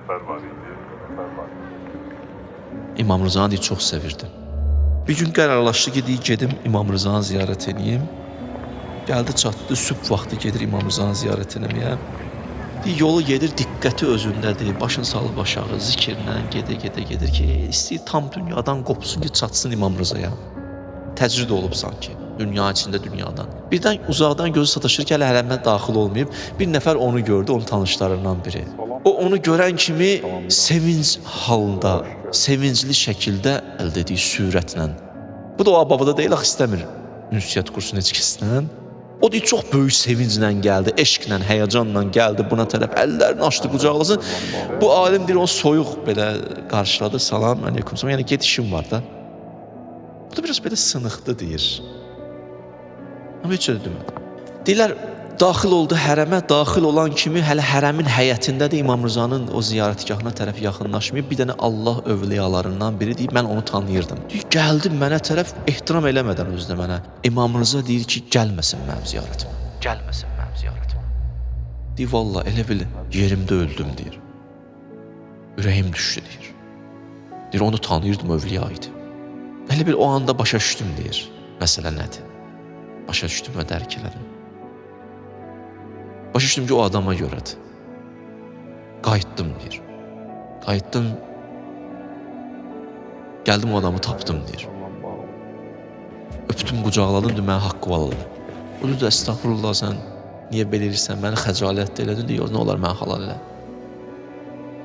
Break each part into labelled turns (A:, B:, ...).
A: nefer var idi.
B: İmam Rıza'nı çox sevirdim. Bir gün qərarlaşdı ki, gedim İmam Rıza'nı ziyarət edeyim. Gəldi çatdı, sübh vaxtı gedir İmam Rıza'nı ziyarət etməyə. Yolu gedir, diqqəti özündədir, başını salıb aşağı, zikirlə gedir ki, istəyir tam dünyadan qopsun ki, çatsın İmam Rıza'ya. Təcrid olub sanki, dünya içində dünyadan. Birdən uzaqdan gözü sataşır ki, hələ hələmdən daxil olmayıb, bir nəfər onu gördü, onun tanışlarından biri. O, onu görən kimi sevinç halında, sevincli şəkildə əldə etdiyi sürətlə. Bu da o ababada deyil, axı istəmir ünsiyyət kursun heç kəsdən. O deyir, çox böyük sevinclə gəldi, eşqlə, həyəcanla gəldi buna tərəf, əllərini açdı, qucaqlasın. Bu alim deyir, onu soyuq belə qarşıladı, salam, aleyküm salam, yəni get işim var da. Bu da biraz belə sınıqdı deyir. Amma heç öyle demədi. Deyirlər, daxil oldu hərəmə, daxil olan kimi hələ hərəmin həyətində də İmam Rıza'nın o ziyarətgahına tərəf yaxınlaşmayıb, bir dənə Allah övliyalarından biri deyib, mən onu tanıyırdım. Deyir, gəldi mənə tərəf ehtiram eləmədən özdə mənə. İmam Rıza deyir ki, gəlməsin mənim ziyarətimə, gəlməsin mənim ziyarətimə. Deyir, valla elə bil yerimdə öldüm deyir. Ürəyim düşdü deyir. Deyir, onu tanıyırdım, övliya idi. Elə bil o anda başa düşdüm deyir, məsələ nədir? Başa düşdüm və dərk elədim. Başa düşdüm ki, o adama görədir. Qayıtdım deyir. Qayıtdım, gəldim o adamı tapdım deyir. Öpdüm, qucaqladım, deyir, mənə haqqı valadı. O deyir, əstəğfurullah, sən niyə belə edirsən, məni xəcalətdə elədin, deyir, nə olar mənə halal elə.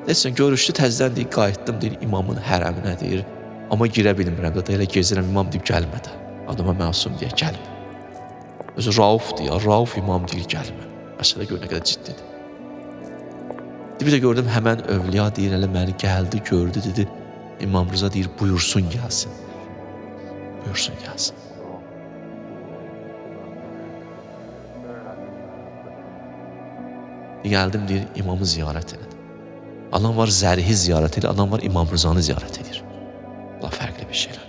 B: Neysə, görüşdü, təzdən deyir, qayıtdım, deyir, imamın hərəminə deyir. Amma girə bilmirəm də, elə gezirəm, imam deyir, gəlmə də. Adama məsum deyə, gəlmə. Özü Rauf deyir, Rauf imam deyir, gəlmə. Məsələ gör nə qədər ciddidir. Bir də gördüm, həmən övliya deyir, elə məni gəldi, gördü, dedi, İmam Rıza deyir, buyursun gəlsin. Buyursun gəlsin. Gəldim, deyir, imamı ziyarət elədim. Adam var Zərihi ziyarət edir, adam var İmam Rıza'nı ziyarət edir. Allah fərqli bir şeylər.